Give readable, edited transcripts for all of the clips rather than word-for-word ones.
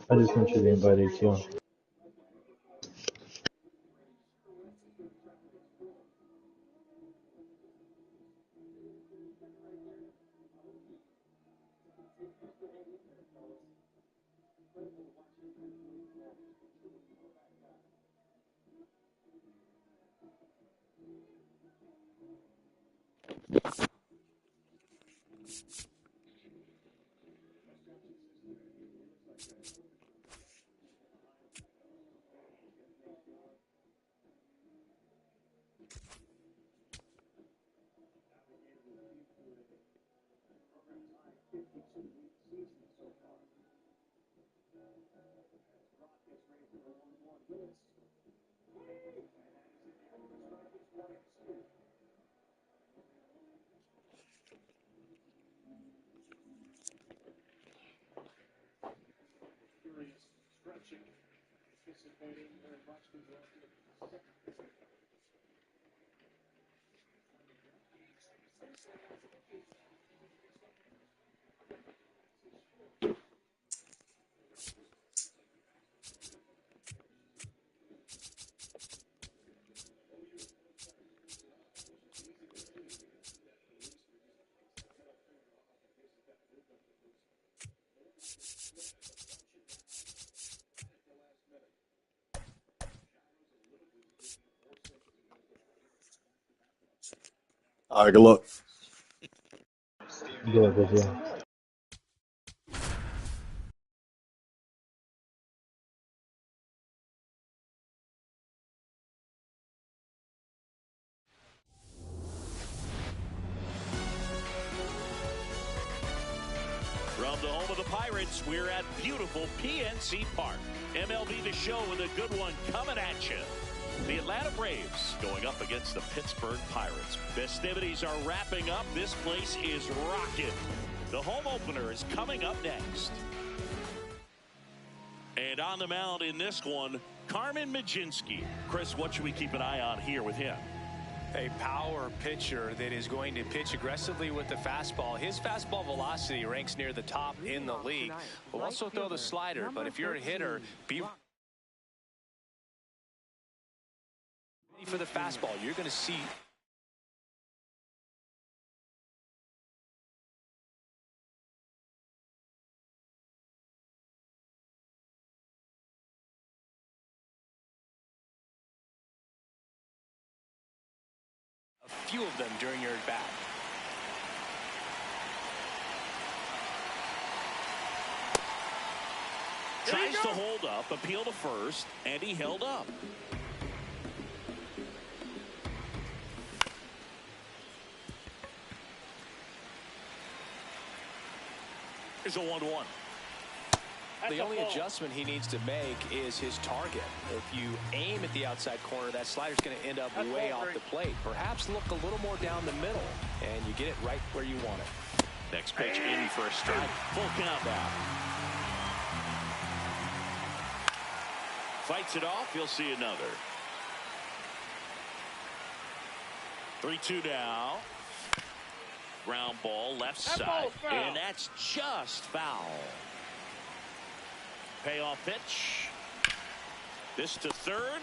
I just sent you the invite, ATL. All right, good luck. Good luck with you. From the home of the Pirates, we're at beautiful PNC Park. MLB The Show with a good one coming at you. The Atlanta Braves going up against the Pittsburgh Pirates. Festivities are wrapping up. This place is rocking. The home opener is coming up next. And on the mound in this one, Carmen Mlodzinski. Chris, what should we keep an eye on here with him? A power pitcher that is going to pitch aggressively with the fastball. His fastball velocity ranks near the top in the league. Will also throw the slider, but if you're a hitter, be ready for the fastball. You're going to see a few of them during your at-bat. Tries to hold up, appeal to first, and he held up. Here's a 1-1. The only adjustment he needs to make is his target. If you aim at the outside corner, that slider's going to end up way off the plate. Perhaps look a little more down the middle, and you get it right where you want it. Next pitch in for a strike. Full count now. Fights it off. He'll see another. 3-2 now. Ground ball left side. And that's just foul. Payoff pitch. This to third.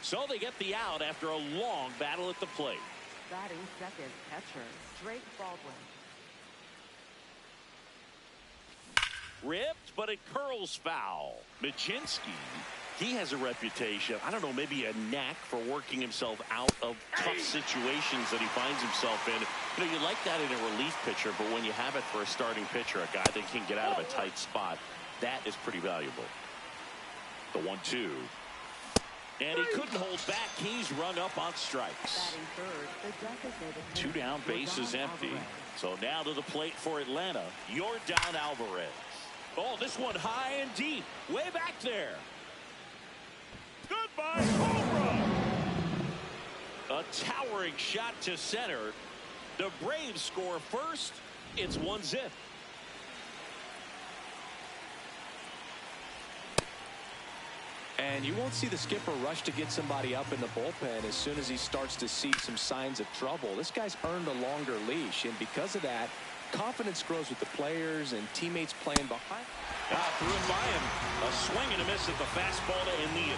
So they get the out after a long battle at the plate. Batting second, catcher Drake Baldwin. Ripped, but it curls foul. Mlodzinski, he has a reputation, I don't know, maybe a knack for working himself out of tough situations that he finds himself in. You know, you like that in a relief pitcher, but when you have it for a starting pitcher, a guy that can get out of a tight spot, that is pretty valuable. The 1-2. And he couldn't hold back. He's rung up on strikes. Two down, base is empty. So now to the plate for Atlanta, Yordan Alvarez. Oh, this one high and deep, way back there. Goodbye, home run. A towering shot to center. The Braves score first. It's 1-0. And you won't see the skipper rush to get somebody up in the bullpen as soon as he starts to see some signs of trouble. This guy's earned a longer leash, and because of that, confidence grows with the players and teammates playing behind. Threw it by him. A swing and a miss at the fastball to end the inning.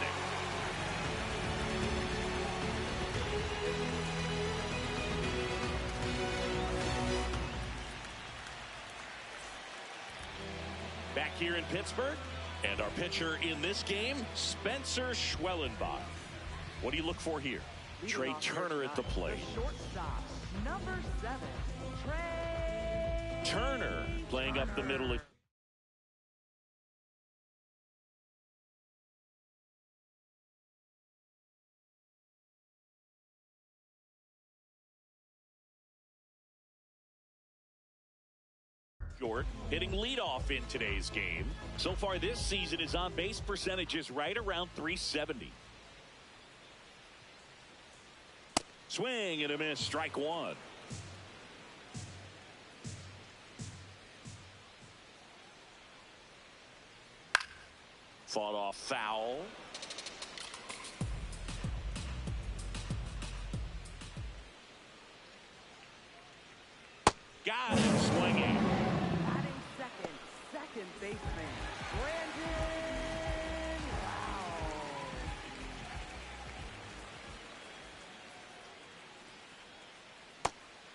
Back here in Pittsburgh, and our pitcher in this game, Spencer Schwellenbach. What do you look for here? Trey Turner at the plate. Shortstop, number 7, Trey Turner playing up the middle. Hitting leadoff in today's game. So far this season, his on-base percentage is right around .370. Swing and a miss, strike one. Fought off foul. Got him swinging. Batting second baseman, Brandon. Wow.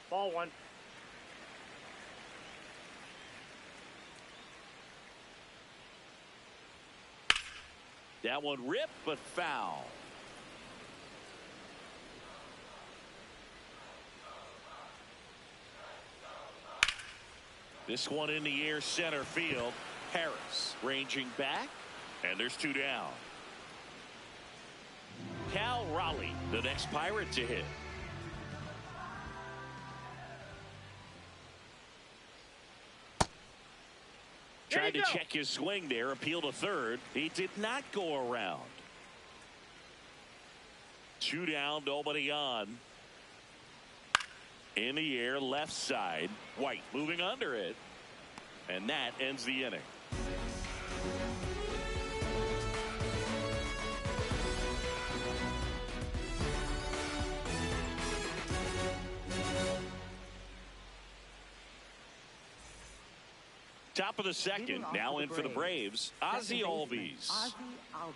Ball one. That one ripped, but foul. This one in the air, center field. Harris ranging back, and there's two down. Cal Raleigh, the next Pirate to hit. Tried to check his swing there, appeal to third. He did not go around. Two down, nobody on. In the air, left side. White moving under it. And that ends the inning. Top of the second, now in for the Braves, Ozzie Albies. Ozzie Albies.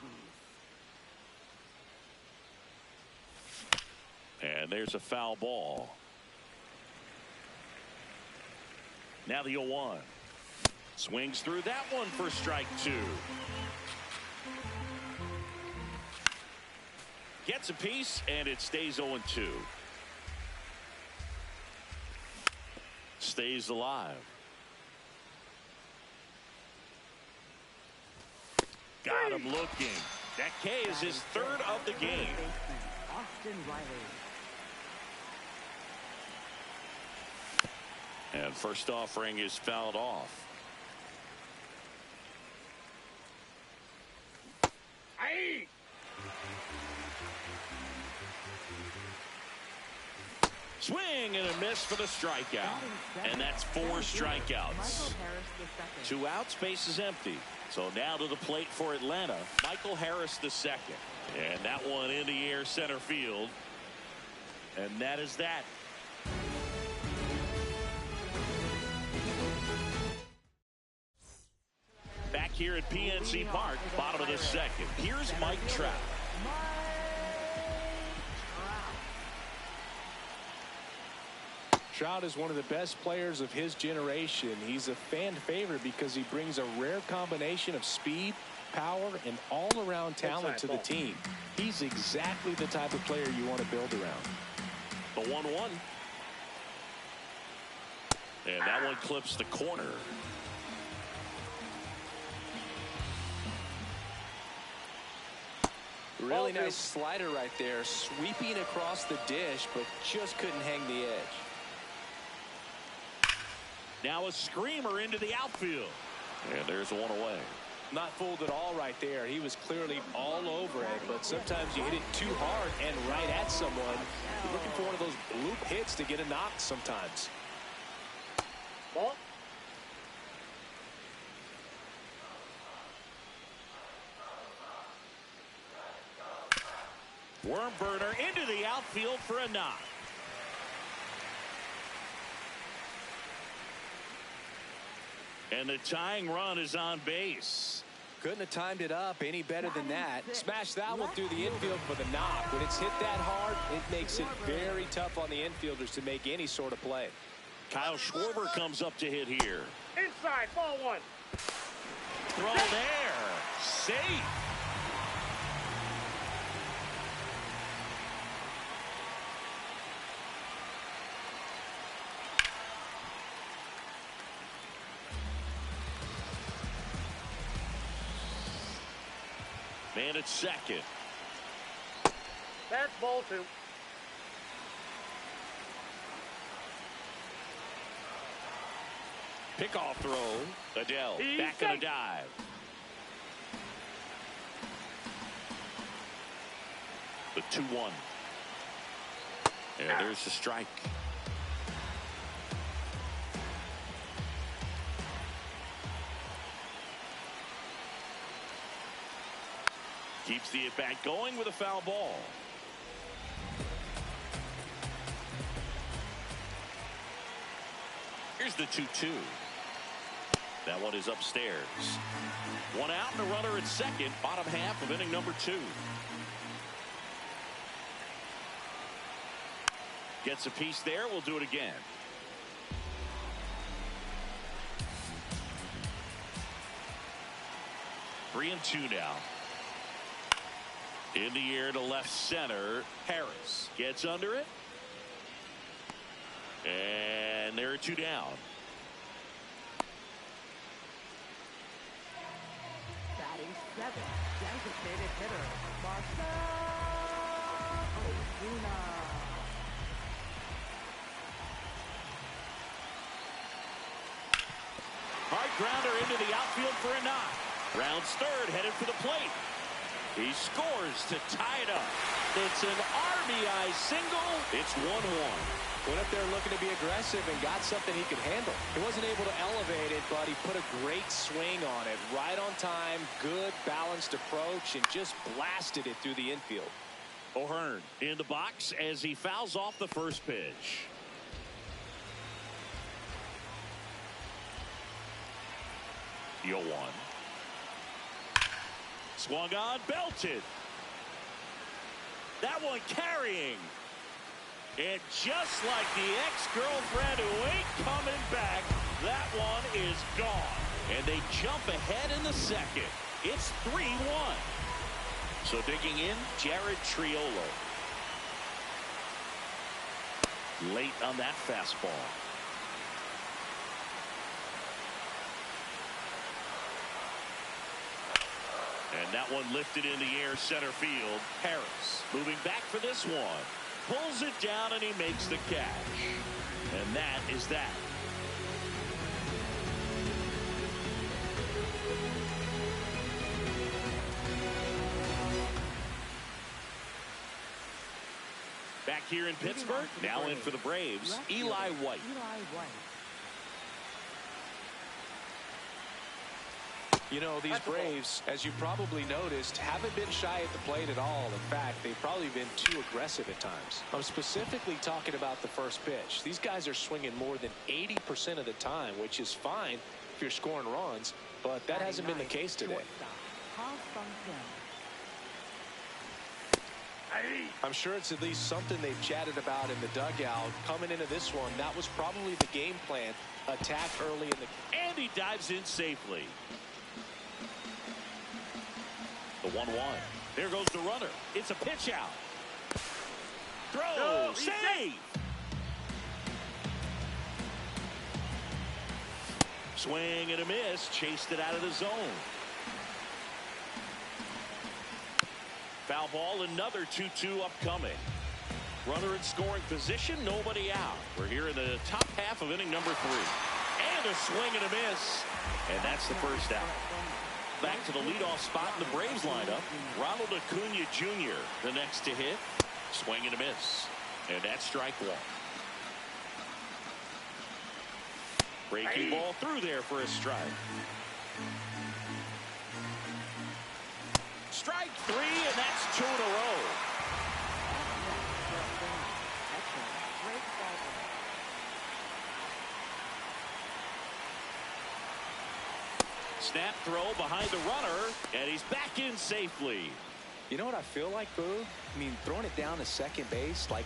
And there's a foul ball. Now the 0-1. Swings through that one for strike two. Gets a piece, and it stays 0-2. Stays alive. Got him looking. That K is his third of the game. Austin Riley. And first offering is fouled off. Aye. Swing and a miss for the strikeout. And that's 4 strikeouts. 2 outs, base is empty. So now to the plate for Atlanta, Michael Harris the second. And that one in the air, center field. And that is that. Back here at PNC Park, bottom of the second. Here's Mike Trout. Trout is one of the best players of his generation. He's a fan favorite because he brings a rare combination of speed, power, and all-around talent to the team. He's exactly the type of player you want to build around. The 1-1. And that one clips the corner. Really nice slider right there, sweeping across the dish, but just couldn't hang the edge. Now a screamer into the outfield. And there's one away. Not fooled at all right there. He was clearly all over it, but sometimes you hit it too hard and right at someone. You're looking for one of those bloop hits to get a knock sometimes. Ball. Worm burner into the outfield for a knock. And the tying run is on base. Couldn't have timed it up any better than that. Smash that one through the infield for the knock. When it's hit that hard, it makes it very tough on the infielders to make any sort of play. Kyle Schwarber comes up to hit here. Inside, ball one. Throw there. Safe. Man at second. That's ball two. Pickoff throw. Adele He's back safe. in a dive. The 2-1. And there's the strike. Keeps the at-bat going with a foul ball. Here's the 2-2. That one is upstairs. One out and a runner at second. Bottom half of inning number 2. Gets a piece there. We'll do it again. Three and 2 now. In the air to left center. Harris gets under it. And there are 2 down. Batting 7th, designated hitter, Marcell Ozuna. Hard grounder into the outfield for a knock. Rounds third, headed for the plate. He scores to tie it up. It's an RBI single. It's 1-1. Went up there looking to be aggressive and got something he could handle. He wasn't able to elevate it, but he put a great swing on it. Right on time, good balanced approach, and just blasted it through the infield. O'Hearn in the box as he fouls off the first pitch. Yo one. Swung on, belted. That one carrying. And just like the ex-girlfriend who ain't coming back, that one is gone. And they jump ahead in the second. It's 3-1. So digging in, Jared Triolo. Late on that fastball. And that one lifted in the air center field. Harris moving back for this one. Pulls it down and he makes the catch. And that is that. Back here in Pittsburgh, now in for the Braves, Eli White. You know, these Braves, as you probably noticed, haven't been shy at the plate at all. In fact, they've probably been too aggressive at times. I'm specifically talking about the first pitch. These guys are swinging more than 80% of the time, which is fine if you're scoring runs, but that hasn't been the case today. I'm sure it's at least something they've chatted about in the dugout. Coming into this one, that was probably the game plan. Attack early in the... And he dives in safely. The 1-1. There goes the runner. It's a pitch out. Throw. Save. Swing and a miss. Chased it out of the zone. Foul ball. Another 2-2 upcoming. Runner in scoring position. Nobody out. We're here in the top half of inning number 3. And a swing and a miss. And that's the first out. Back to the leadoff spot in the Braves lineup. Ronald Acuna Jr. the next to hit. Swing and a miss. And that's strike 1. Breaking ball through there for a strike. Strike 3, and that's 2 in a row. Snap throw behind the runner, and he's back in safely. You know what I feel like, Boo? I mean, throwing it down to second base, like,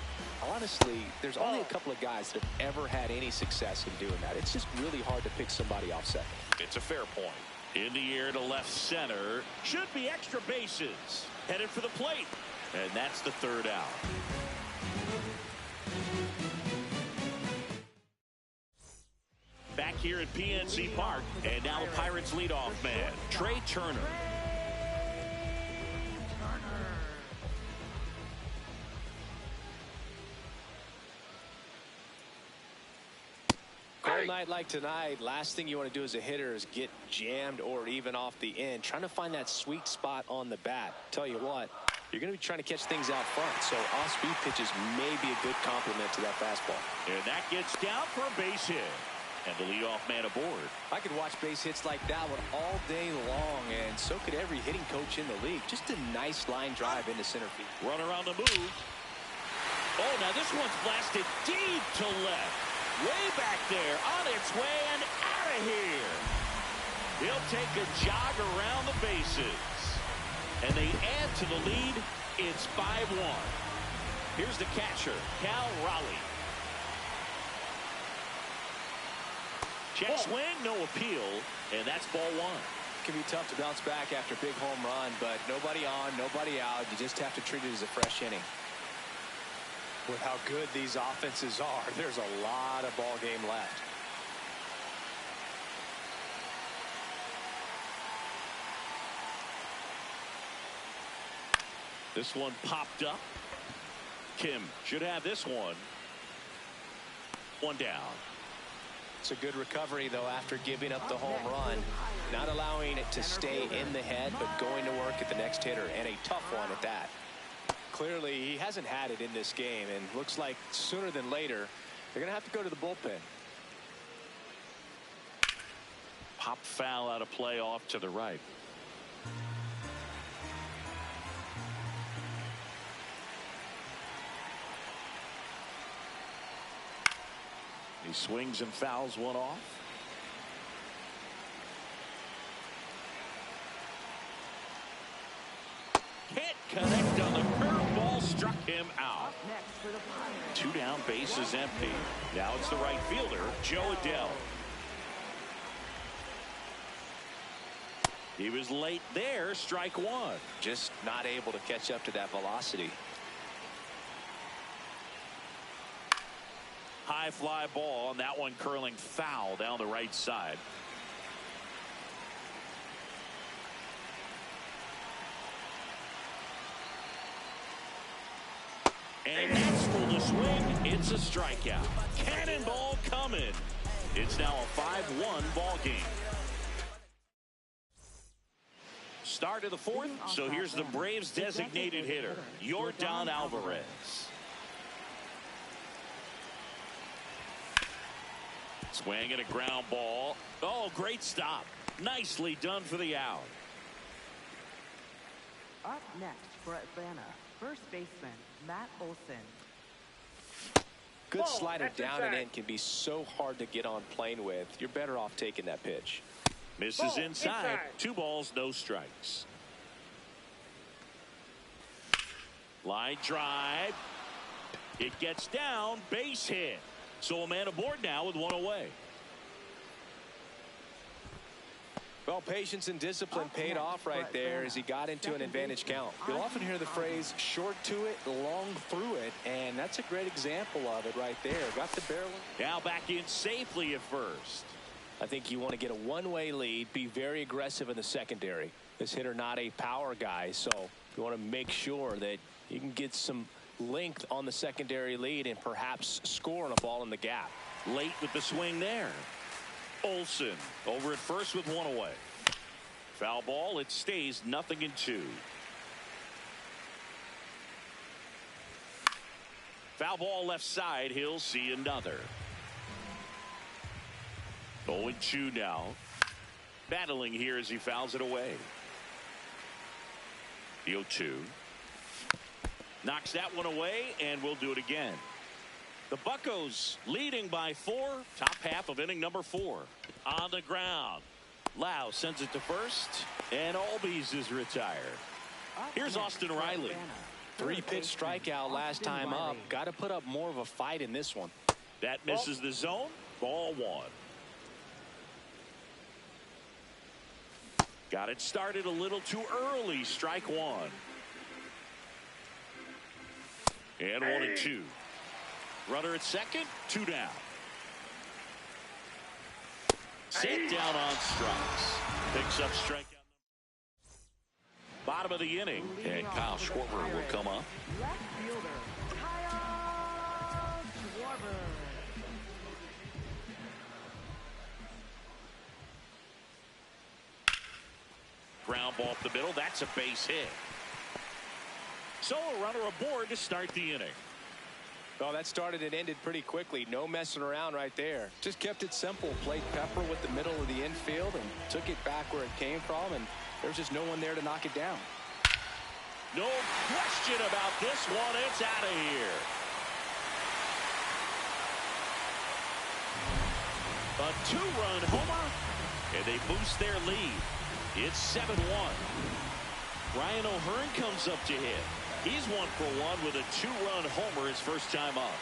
honestly, there's only a couple of guys that have ever had any success in doing that. It's just really hard to pick somebody off second. It's a fair point. In the air to left center. Should be extra bases. Headed for the plate. And that's the third out. Back here at PNC Park, and now the Pirates leadoff man, Trey Turner. Cold night like tonight, last thing you want to do as a hitter is get jammed or even off the end. Trying to find that sweet spot on the bat. Tell you what, you're going to be trying to catch things out front, so off-speed pitches may be a good complement to that fastball. And that gets down for a base hit. And the leadoff man aboard. I could watch base hits like that one all day long, and so could every hitting coach in the league. Just a nice line drive into center field. Runner on the move. Oh, now this one's blasted deep to left. Way back there, on its way and out of here. He'll take a jog around the bases. And they add to the lead. It's 5-1. Here's the catcher, Cal Raleigh. Check swing, no appeal, and that's ball one. It can be tough to bounce back after a big home run, but nobody on, nobody out. You just have to treat it as a fresh inning. With how good these offenses are, there's a lot of ball game left. This one popped up. Kim should have this one. One down. It's a good recovery, though, after giving up the home run. Not allowing it to stay in the head, but going to work at the next hitter, and a tough one at that. Clearly, he hasn't had it in this game, and looks like sooner than later, they're going to have to go to the bullpen. Pop foul out of play off to the right. He swings and fouls one off. Can't connect on the curveball, struck him out. Two down, base is empty. Now it's the right fielder, Joe Adell. He was late there, strike one. Just not able to catch up to that velocity. High fly ball, and that one curling foul down the right side. And that's for the swing. It's a strikeout. Cannonball coming. It's now a 5-1 ball game. Start of the fourth. So here's the Braves designated hitter, Yordan Alvarez. Swing and a ground ball. Oh, great stop. Nicely done for the out. Up next for Atlanta, first baseman Matt Olson. Good slider down and in can be so hard to get on plane with. You're better off taking that pitch. Misses inside. 2 balls, no strikes. Line drive. It gets down. Base hit. So a man aboard now with one away. Well, patience and discipline paid off right there as he got into an advantage count. You'll often hear the phrase short to it, long through it, and that's a great example of it right there. Got the barrel. Now back in safely at first. I think you want to get a one-way lead, be very aggressive in the secondary. This hitter not a power guy, so you want to make sure that you can get some length on the secondary lead and perhaps score on a ball in the gap. Late with the swing there. Olson over at first with one away. Foul ball. It stays 0-2. Foul ball left side. He'll see another. 0-2 now. Battling here as he fouls it away. The 0-2. Knocks that one away, and we'll do it again. The Buccos leading by 4. Top half of inning number 4. On the ground. Lau sends it to first, and Albies is retired. Here's Austin Riley. 3-pitch strikeout last time up. Got to put up more of a fight in this one. That misses the zone. Ball 1. Got it started a little too early. Strike 1. And 1-2. Runner at second. 2 down. Set down on strikes. Picks up strikeout. Bottom of the inning. And Kyle Schwarber will come up. Left fielder Kyle Schwarber. Ground ball up the middle. That's a base hit. So a runner aboard to start the inning. Well, that started and ended pretty quickly. No messing around right there. Just kept it simple. Played pepper with the middle of the infield and took it back where it came from, and there's just no one there to knock it down. No question about this one. It's out of here. A two-run homer, and they boost their lead. It's 7-1. Ryan O'Hearn comes up to hit. He's 1 for 1 with a two-run homer his first time up.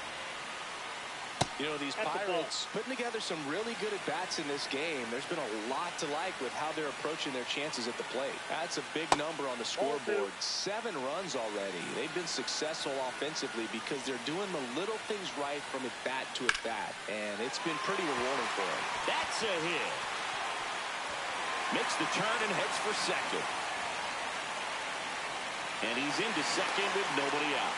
You know, these Pirates putting together some really good at-bats in this game. There's been a lot to like with how they're approaching their chances at the plate. That's a big number on the scoreboard. 7 runs already. They've been successful offensively because they're doing the little things right from at-bat to at-bat, and it's been pretty rewarding for them. That's a hit. Makes the turn and heads for second. And he's into second with nobody out.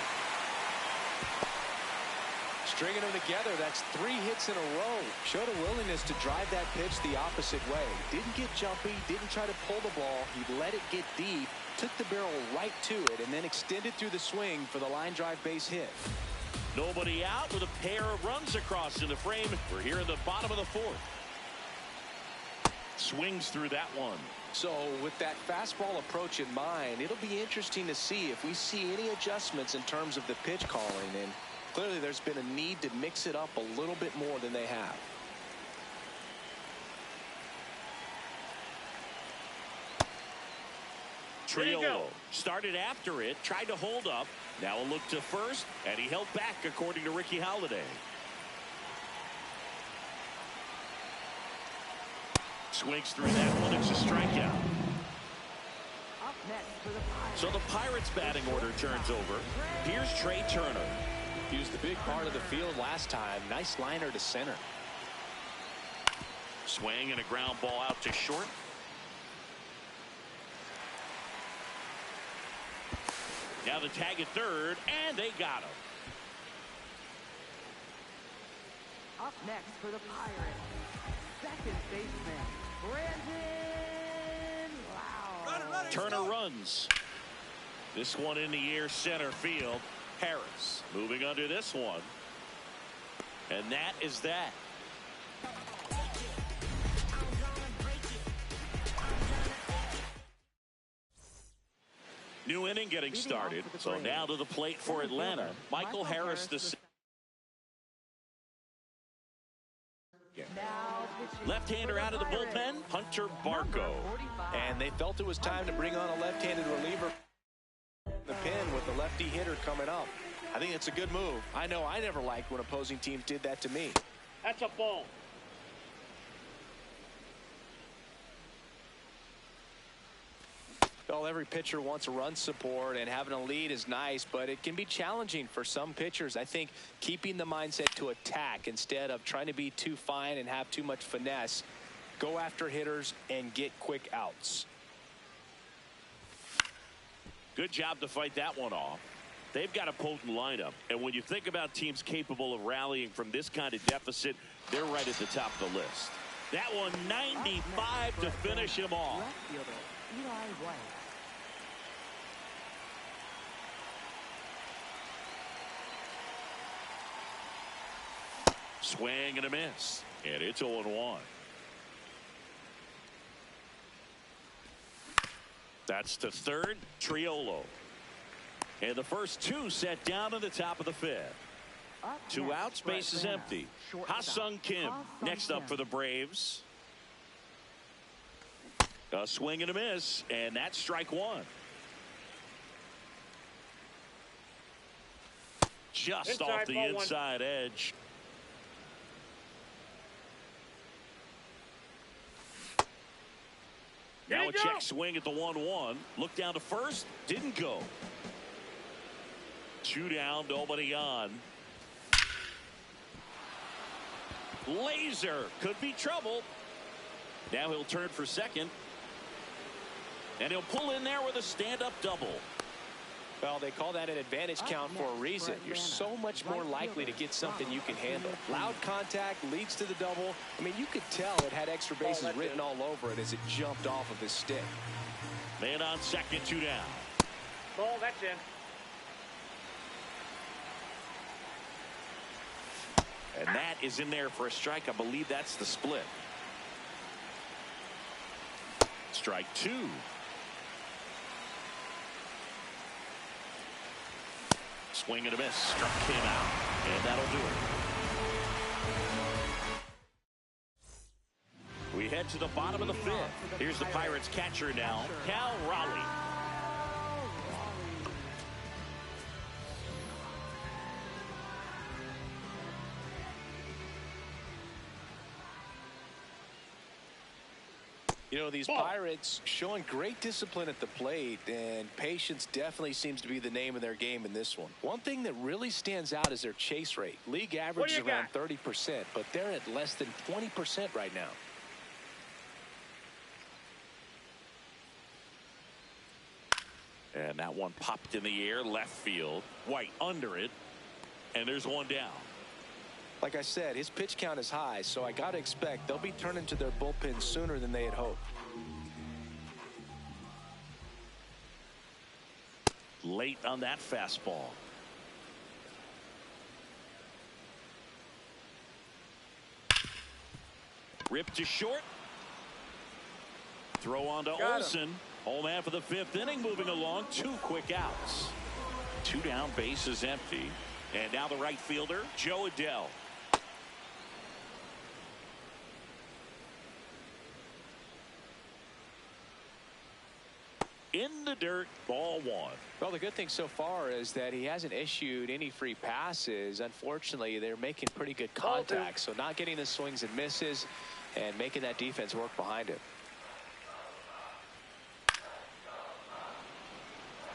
Stringing them together, that's 3 hits in a row. Showed a willingness to drive that pitch the opposite way. Didn't get jumpy, didn't try to pull the ball. He let it get deep, took the barrel right to it, and then extended through the swing for the line drive base hit. Nobody out with a pair of runs across in the frame. We're here in the bottom of the 4th. Swings through that one. So with that fastball approach in mind, it'll be interesting to see if we see any adjustments in terms of the pitch calling. And clearly there's been a need to mix it up a little bit more than they have. Triolo started after it, tried to hold up. Now a look to first, and he held back according to Ricky Holiday. Swings through that one. It's a strikeout. Up next for the Pirates. So the Pirates batting order turns over. Here's Trey Turner. He was the big part of the field last time. Nice liner to center. Swing and a ground ball out to short. Now the tag at third, and they got him. Up next for the Pirates, second baseman, Brandon Lowe. Turner runs. This one in the air, center field. Harris moving under this one. And that is that. New inning getting started. So now to the plate for Atlanta. Michael Harris, the left-hander out of the bullpen, Hunter Barco. And they felt it was time to bring on a left-handed reliever. The pin with the lefty hitter coming up. I think it's a good move. I know I never liked when opposing teams did that to me. That's a ball. Well, every pitcher wants a run support, and having a lead is nice, but it can be challenging for some pitchers. I think keeping the mindset to attack instead of trying to be too fine and have too much finesse. Go after hitters and get quick outs. Good job to fight that one off. They've got a potent lineup, and when you think about teams capable of rallying from this kind of deficit, they're right at the top of the list. That one 95 to finish him off. Left fielder, Eli White. Swing and a miss, and it's 0-1. That's the third, Triolo. And the first two set down in the top of the 5th. Two outs, base is empty. Ha-Sung Kim next up for the Braves. A swing and a miss, and that's strike one. Just off the inside edge. Now a check swing at the 1-1. Look down to first. Didn't go. 2 down, nobody on. Laser could be trouble. Now he'll turn for second. And he'll pull in there with a stand-up double. Well, they call that an advantage count for a reason. You're so much more likely to get something you can handle. Loud contact leads to the double. I mean, you could tell it had extra bases written all over it as it jumped off of his stick. Man on second, 2 down. Ball, that's in. And that is in there for a strike. I believe that's the split. Strike two. Swing and a miss. Struck him out. And that'll do it. We head to the bottom of the fifth. Here's the Pirates catcher now, Cal Raleigh. You know, these Pirates showing great discipline at the plate, and patience definitely seems to be the name of their game in this one. One thing that really stands out is their chase rate. League average is around 30%, but they're at less than 20% right now. And that one popped in the air, left field. White under it, and there's one down. Like I said, his pitch count is high, so I got to expect they'll be turning to their bullpen sooner than they had hoped. Late on that fastball. Ripped to short. Throw on to Olsen. Home half of the fifth inning moving along. 2 quick outs. 2 down, base is empty. And now the right fielder, Joe Adell. In the dirt, ball 1. Well, the good thing so far is that he hasn't issued any free passes. Unfortunately, they're making pretty good contact, so not getting the swings and misses and making that defense work behind him.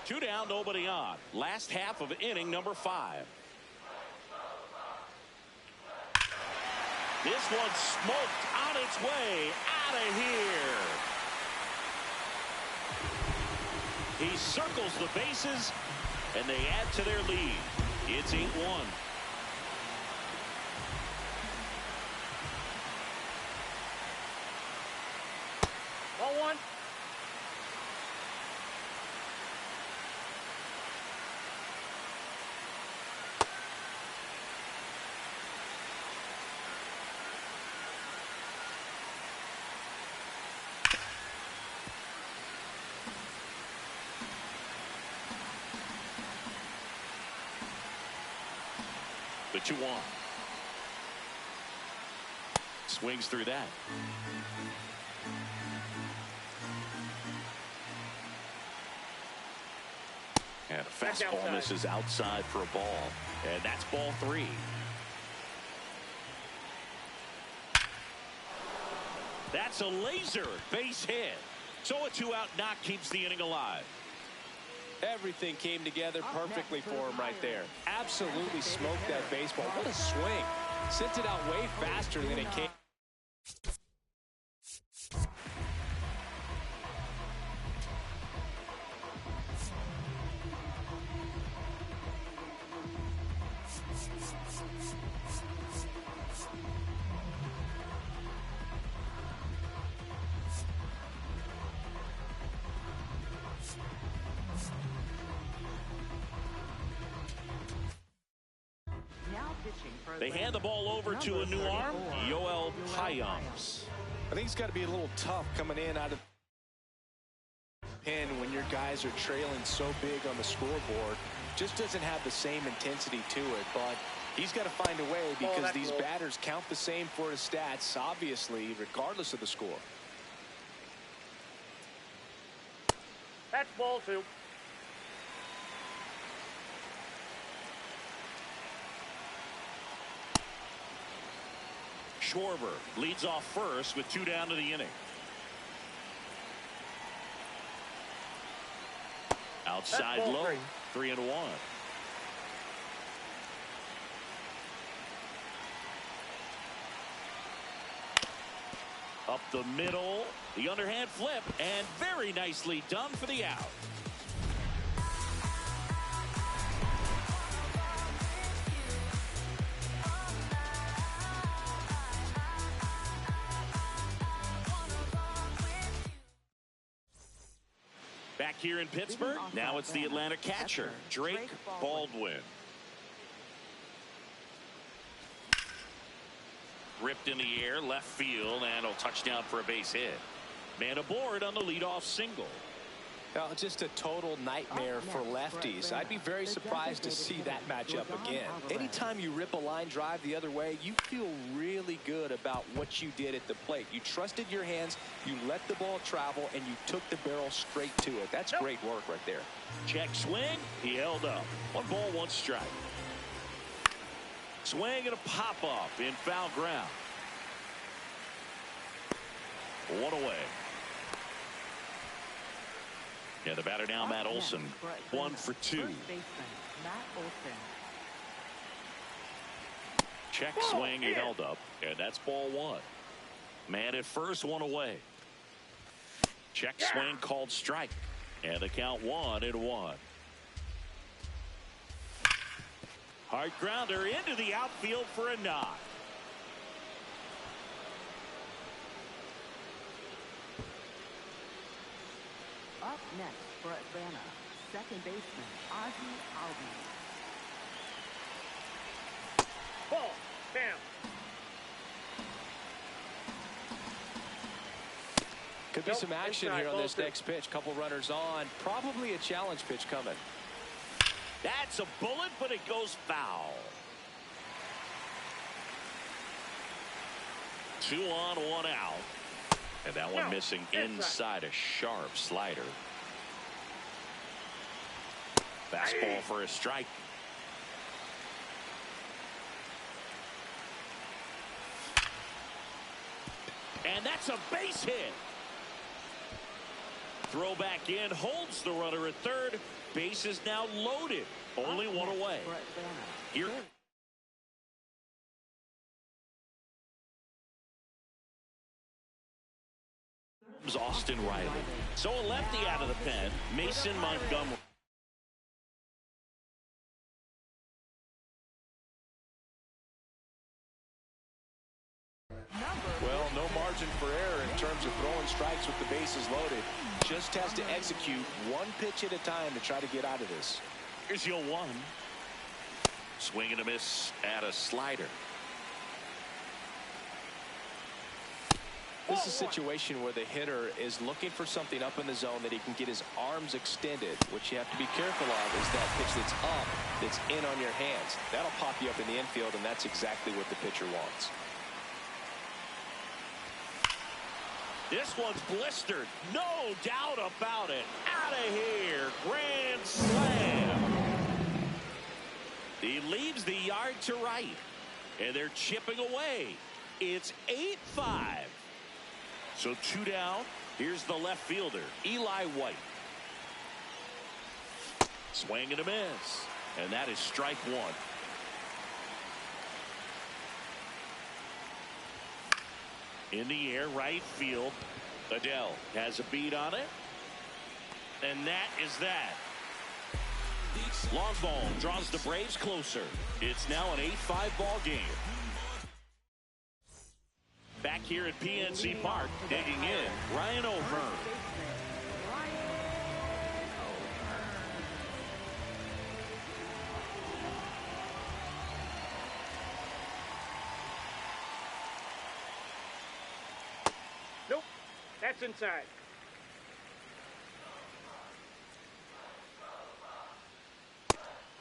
2 down, nobody on. Last half of inning number 5. This one smoked on its way out of here. He circles the bases, and they add to their lead. It's 8-1. Ball 1. The 2-1. Swings through that. And a fastball misses outside for a ball. And that's ball 3. That's a laser base hit. So a 2-out knock keeps the inning alive. Everything came together perfectly for him right there. Absolutely smoked that baseball. What a swing. Sent it out way faster than it came. They hand the ball over to a new arm, Yoel Payams. I think it's got to be a little tough coming in out of the pen when your guys are trailing so big on the scoreboard. Just doesn't have the same intensity to it, but he's got to find a way because these batters count the same for his stats, obviously, regardless of the score. That's ball 2. Schwarber leads off first with 2 down to the inning. Outside low, 3-1. Up the middle, the underhand flip, and very nicely done for the out. Back here in Pittsburgh, now it's the Atlanta catcher, Drake Baldwin. Ripped in the air, left field, and a touchdown for a base hit. Man aboard on the leadoff single. Just a total nightmare for lefties. I'd be very surprised to see that matchup again. Anytime you rip a line drive the other way, you feel really good about what you did at the plate. You trusted your hands, you let the ball travel, and you took the barrel straight to it. That's great work right there. Check swing. He held up. 1 ball, 1 strike. Swing and a pop-up in foul ground. 1 away. Yeah, the batter now, Matt Olson. 1 for 2. Check swing, he held up, and that's ball 1. Man at first, 1 away. Check swing called strike, and the count 1-1. Hard grounder into the outfield for a knock. Up next for Atlanta, second baseman Ozzie Albies. Ball. Bam. Could be some action inside, here on ball this 2. next pitch. Couple runners on. Probably a challenge pitch coming. That's a bullet, but it goes foul. 2 on, 1 out. And that one missing inside a sharp slider. Fastball for a strike. And that's a base hit. Throw back in, holds the runner at third. Base is now loaded. Only 1 away. Here. Austin Riley. So a lefty out of the pen, Mason Montgomery. Well, no margin for error in terms of throwing strikes with the bases loaded. Just has to execute 1 pitch at a time to try to get out of this. Here's your 1. Swing and a miss at a slider. This is a situation where the hitter is looking for something up in the zone that he can get his arms extended. What you have to be careful of is that pitch that's up, that's in on your hands. That'll pop you up in the infield, and that's exactly what the pitcher wants. This one's blistered. No doubt about it. Out of here. Grand slam. He leaves the yard to right. And they're chipping away. It's 8-5. So 2 down. Here's the left fielder, Eli White. Swing and a miss. And that is strike 1. In the air, right field. Adele has a beat on it. And that is that. Long ball draws the Braves closer. It's now an 8-5 ball game. Back here at PNC Park, digging in, Ryan O'Hearn. Nope. That's inside.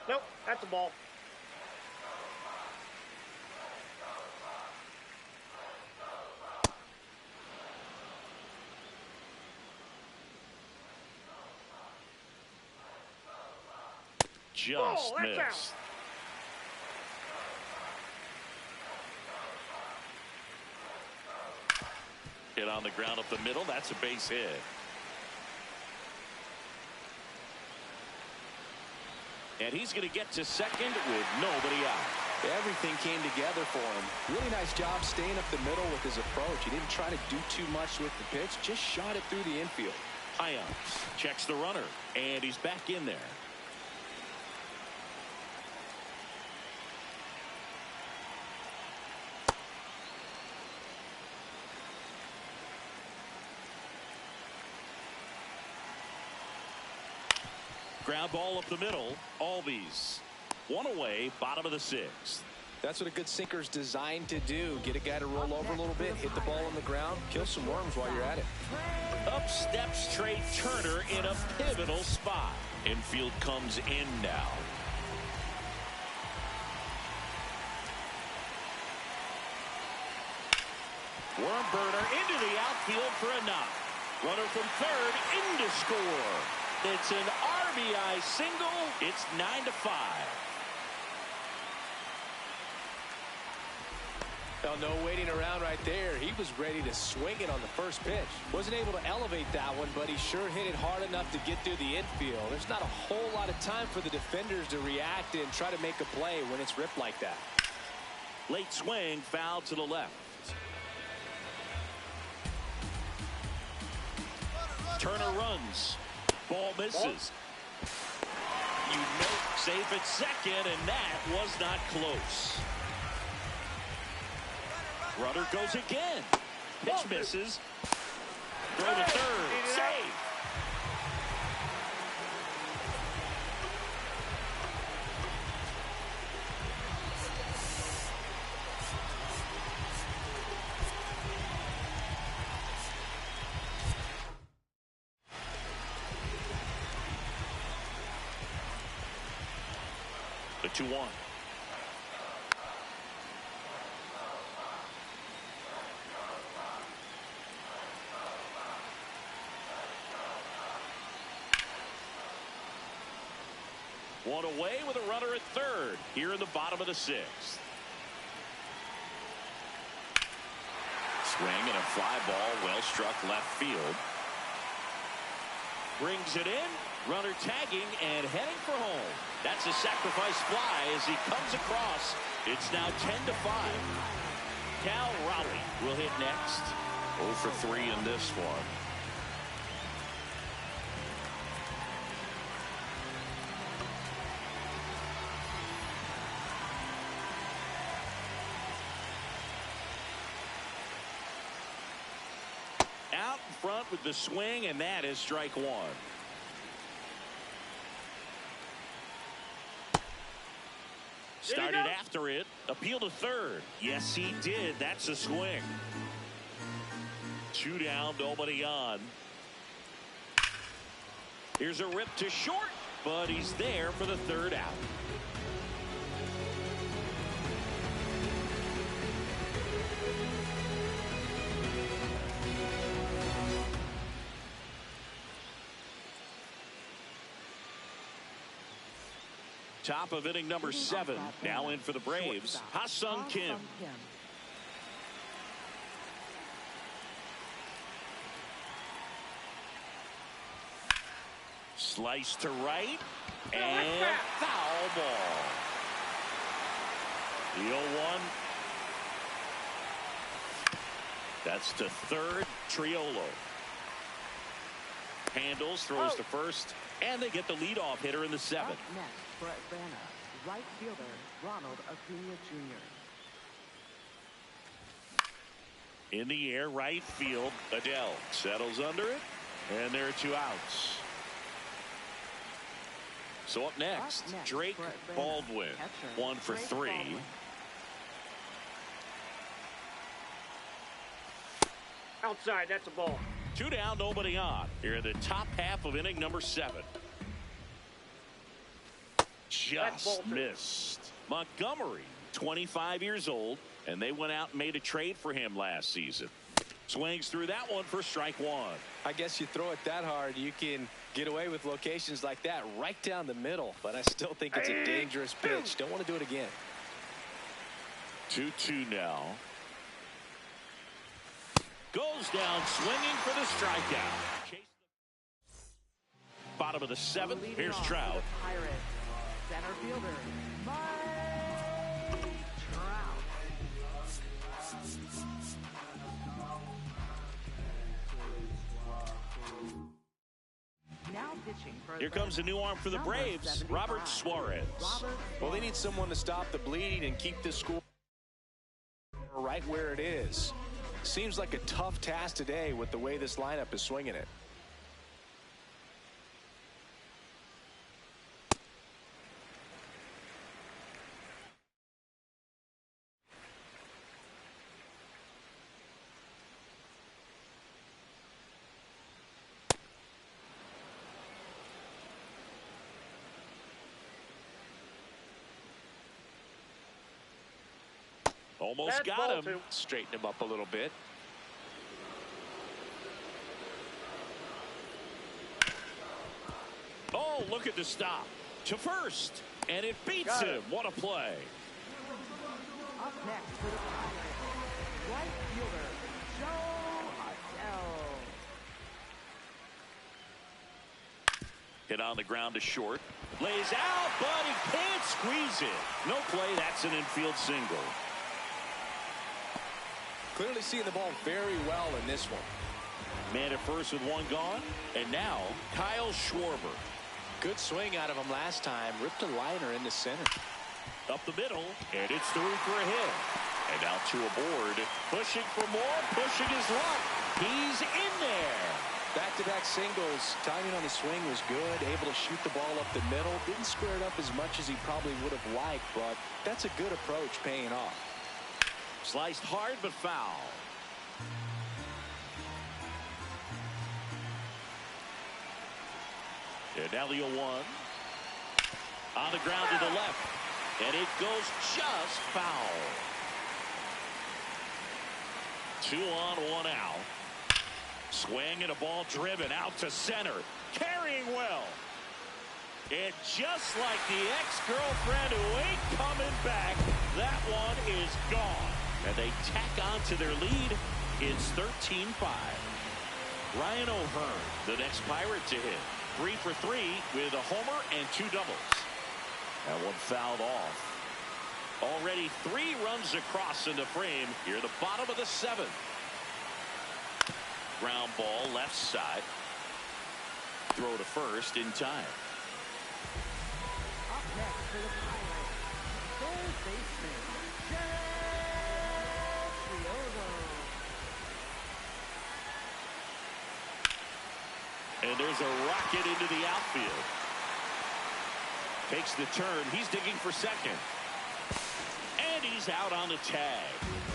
Nope. That's a ball. Just that's missed. out. Hit on the ground up the middle. That's a base hit. And he's going to get to second with nobody out. Everything came together for him. Really nice job staying up the middle with his approach. He didn't try to do too much with the pitch, just shot it through the infield. Ions checks the runner, and he's back in there. Ground ball up the middle. Albies. 1 away, bottom of the 6th. That's what a good sinker's designed to do. Get a guy to roll over a little bit, hit the ball on the ground, kill some worms while you're at it. Up steps Trey Turner in a pivotal spot. Infield comes in now. Worm burner into the outfield for a knock. Runner from third in to score. It's an RBI single. It's 9-5. Oh, no waiting around right there. He was ready to swing it on the first pitch. Wasn't able to elevate that one, but he sure hit it hard enough to get through the infield. There's not a whole lot of time for the defenders to react and try to make a play when it's ripped like that. Late swing, foul to the left. Turner runs. Ball misses. You know, safe at second, and that was not close. Runner goes again. Pitch misses. Throw to third. Save. The 2-1. One away with a runner at third here in the bottom of the sixth. Swing and a fly ball, well struck left field. Brings it in. Runner tagging and heading for home. That's a sacrifice fly as he comes across. It's now 10-5. Cal Raleigh will hit next. 0 for 3 in this one. Out in front with the swing, and that is strike one. Started after it. Appeal to third. Yes, he did. That's a swing. 2 down, nobody on. Here's a rip to short, but he's there for the third out. Top of inning number 7. Now in for the Braves, Ha-Sung Kim. Slice to right, and foul ball. The 0-1. That's to third, Triolo. Handles, throws to first, and they get the leadoff hitter in the 7th. Up next for Atlanta, right fielder Ronald Acuna Jr. In the air, right field. Adele settles under it, and there are 2 outs. So up next, Drake Baldwin, 1 for 3. Outside, that's a ball. 2 down, nobody on. Here in the top half of inning number 7. Just missed. Montgomery, 25 years old, and they went out and made a trade for him last season. Swings through that one for strike 1. I guess you throw it that hard, you can get away with locations like that right down the middle, but I still think it's a dangerous pitch. Don't want to do it again. 2-2 now. Goes down swinging for the strikeout. Bottom of the 7th. Here's Trout. Pirates, center fielder Mike Trout. Now pitching for Here comes a new arm for the number Braves, 75, Robert Suarez. Well, they need someone to stop the bleeding and keep the score right where it is. Seems like a tough task today with the way this lineup is swinging it. Almost That's got ball him. two. Straighten him up a little bit. Oh, look at the stop. To first. And it beats Got it. him. What a play. Up next for the Pirates, right fielder, Joe Adele. Hit on the ground to short. Lays out, but he can't squeeze it. No play. That's an infield single. Clearly seeing the ball very well in this one. Man at first with one gone. And now Kyle Schwarber. Good swing out of him last time. Ripped a liner into center. Up the middle. And it's through for a hit. And now to a board. Pushing for more. Pushing his luck. He's in there. Back-to-back singles. Timing on the swing was good. Able to shoot the ball up the middle. Didn't square it up as much as he probably would have liked, but that's a good approach paying off. Sliced hard but foul. And now the 0-1. On the ground to the left. And it goes just foul. 2 on, 1 out. Swing and a ball driven out to center. Carrying well. And just like the ex-girlfriend who ain't coming back, that one is gone. And they tack on to their lead. It's 13-5. Ryan O'Hearn, the next Pirate to hit. 3 for 3 with a homer and 2 doubles. That one fouled off. Already 3 runs across in the frame. Here, the bottom of the 7th. Ground ball left side. Throw to first in time. Up next for the Pirates, third baseman, Jeff And there's a rocket into the outfield. Takes the turn. He's digging for second. And he's out on the tag.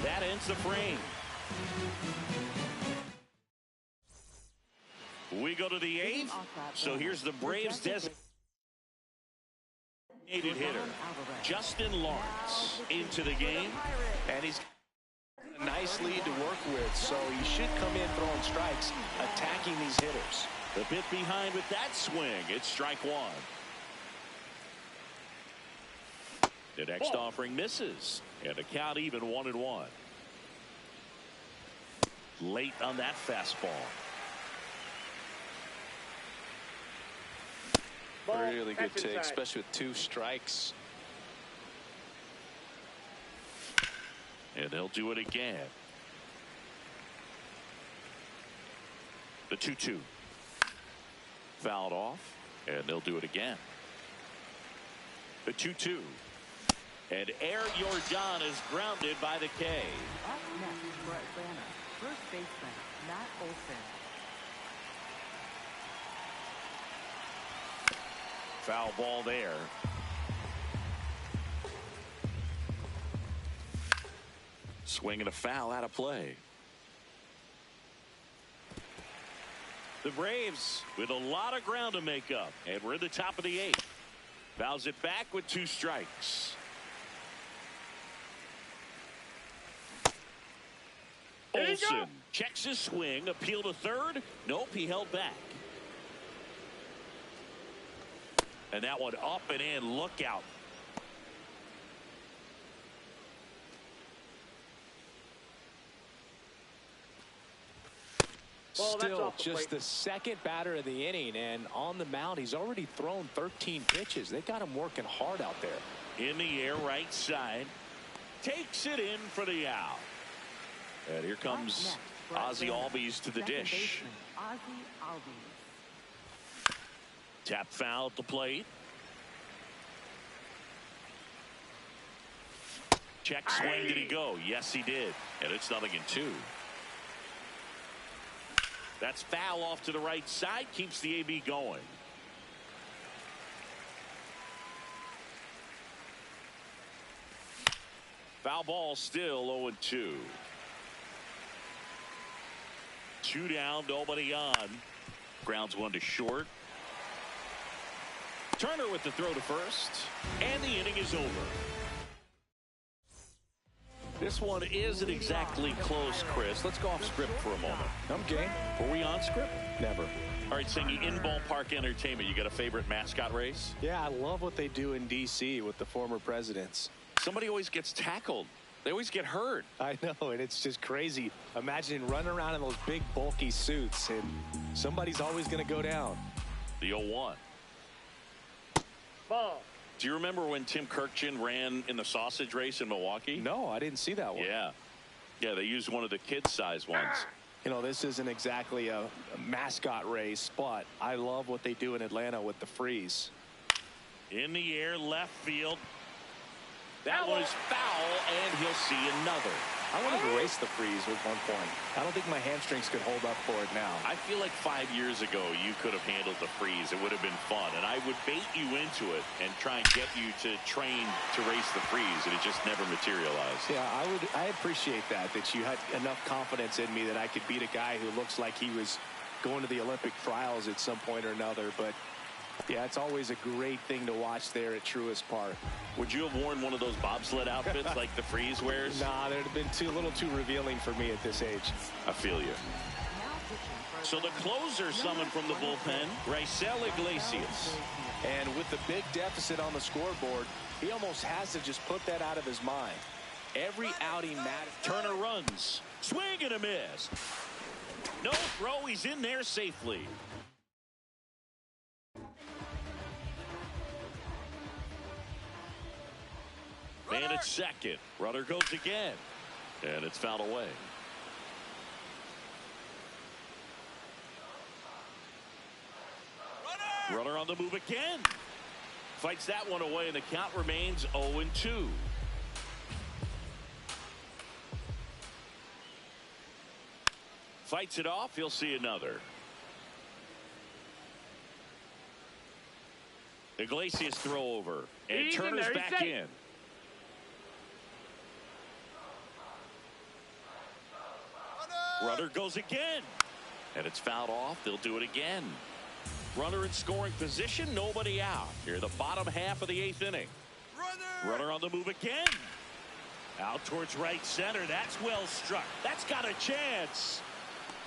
That ends the frame. We go to the 8th. So here's the Braves designated hitter, Justin Lawrence, into the game. And he's got a nice lead to work with, so he should come in throwing strikes, attacking these hitters. A bit behind with that swing. It's strike 1. The next offering misses. And the count even 1-1. Late on that fastball. Really good That's take, inside. especially with 2 strikes. And they'll do it again. The 2-2. Fouled off. And they'll do it again. The 2-2. And Air Jordan is grounded by the K. Up next for Atlanta, first baseman, Matt Olson. Foul ball there. Swing and a foul out of play. The Braves with a lot of ground to make up. And we're in the top of the 8th. Fouls it back with 2 strikes. Olsen checks his swing. Appeal to third. Nope, he held back. And that one up and in. Look out. Ball, that's Still off the just plate. the second batter of the inning, and on the mound, he's already thrown 13 pitches. They got him working hard out there. In the air, right side. Takes it in for the out. And here comes Ozzie Albies to the dish. Ozzie Albies. Tap foul at the plate. Check swing. Did he go? Yes, he did. And it's 0-2. That's foul off to the right side. Keeps the AB going. Foul ball still 0-2. 2 down, nobody on. Grounds 1 to short. Turner with the throw to first. And the inning is over. This one isn't exactly close, Chris. Let's go off script for a moment. I'm game. Were we on script? Never. All right, Singy, in ballpark entertainment, you got a favorite mascot race? Yeah, I love what they do in D.C. with the former presidents. Somebody always gets tackled. They always get hurt. I know, and it's just crazy. Imagine running around in those big, bulky suits, and somebody's always going to go down. The 0-1. Ball. Do you remember when Tim Kirkchin ran in the sausage race in Milwaukee? No, I didn't see that one. Yeah. Yeah, they used one of the kid-sized ones. You know, this isn't exactly a mascot race, but I love what they do in Atlanta with the freeze. In the air, left field. That one is foul, and he'll see another. I wanted to race the freeze at one point. I don't think my hamstrings could hold up for it now. I feel like 5 years ago you could have handled the freeze. It would have been fun, and I would bait you into it and try and get you to train to race the freeze, and it just never materialized. Yeah, I appreciate that you had enough confidence in me that I could beat a guy who looks like he was going to the Olympic trials at some point or another. But yeah, it's always a great thing to watch there at Truist Park. Would you have worn one of those bobsled outfits like the freeze wears? Nah, they'd have been a little too revealing for me at this age. I feel you. So the closer summoned from the bullpen, Raisel Iglesias. And with the big deficit on the scoreboard, he almost has to just put that out of his mind. Every outing matters. Turner runs. Swing and a miss. No throw. He's in there safely. Man at second. Runner goes again. And it's fouled away. Runner on the move again. Fights that one away, and the count remains 0-2. Fights it off. He'll see another. Iglesias throw over. And Turner's back in. Runner goes again. And it's fouled off. They'll do it again. Runner in scoring position. Nobody out. Here, the bottom half of the 8th inning. Runner on the move again. Out towards right center. That's well struck. That's got a chance.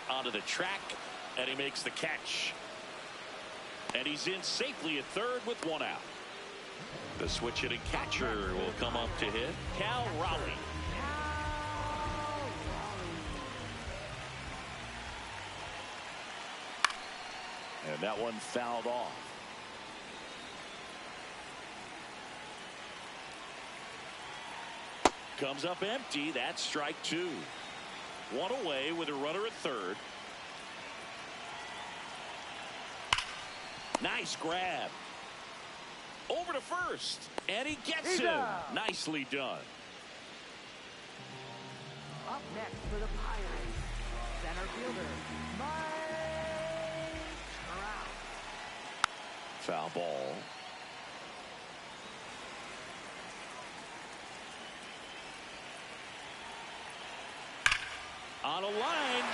Onto the track. And he makes the catch. And he's in safely at third with one out. The switch hitting catcher will come up to hit. Cal Raleigh. And that one fouled off. Comes up empty. That's strike two. One away with a runner at third. Nice grab. Over to first. And he gets him. Nicely done. Up next for the Pirates, center fielder, Mike Trout. Foul ball. On a line.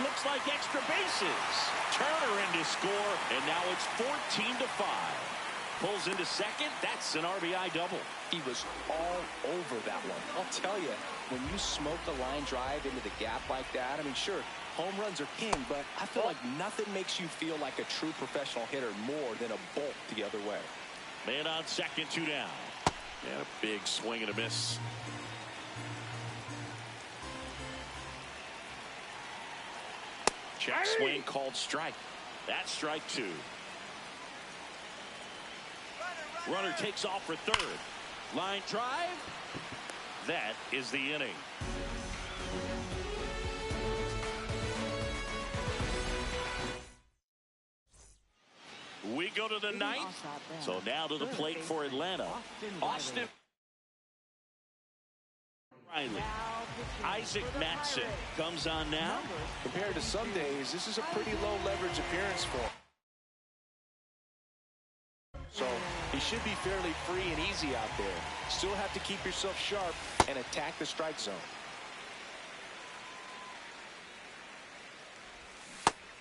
Looks like extra bases. Turner in to score, and now it's 14-5. Pulls into second. That's an RBI double. He was all over that one. I'll tell you, when you smoke a line drive into the gap like that, I mean, sure, home runs are king, but I feel like nothing makes you feel like a true professional hitter more than a bolt the other way. Man on second, 2 down. And a big swing and a miss. Check swing called strike. That's strike two. Runner takes off for third. Line drive. That is the inning. We go to the ninth. So now to the plate for Atlanta. Austin Riley. Isaac Matson comes on now. Compared to some days, this is a pretty low leverage appearance for him. So he should be fairly free and easy out there. Still have to keep yourself sharp and attack the strike zone.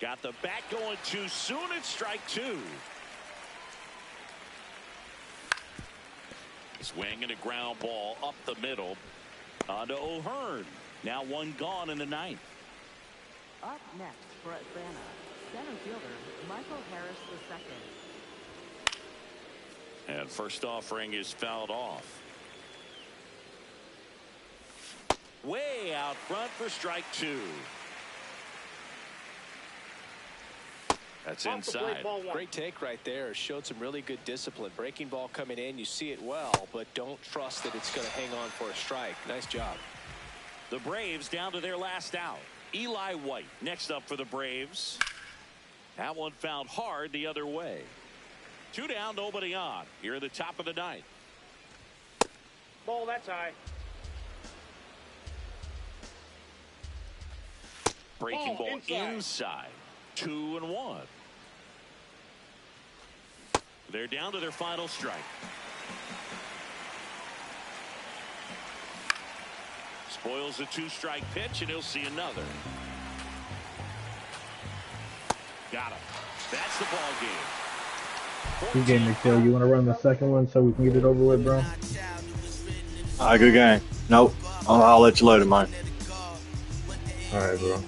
Got the bat going too soon. It's strike two. Swing and a ground ball up the middle. On to O'Hearn. Now one gone in the ninth. Up next for Atlanta, center fielder Michael Harris II. And first offering is fouled off. Way out front for strike two. That's inside. Great take right there. Showed some really good discipline. Breaking ball coming in. You see it well, but don't trust that it's going to hang on for a strike. Nice job. The Braves down to their last out. Eli White next up for the Braves. That one fouled hard the other way. 2 down, nobody on. Here at the top of the ninth. Ball, that's high. Breaking ball inside. 2-1. They're down to their final strike. Spoils the 2-strike pitch, and he'll see another. Got him. That's the ball game. Good game, McPhail. You want to run the second one so we can get it over with, bro? All right, good game. Nope. I'll let you load it, Mike. All right, bro.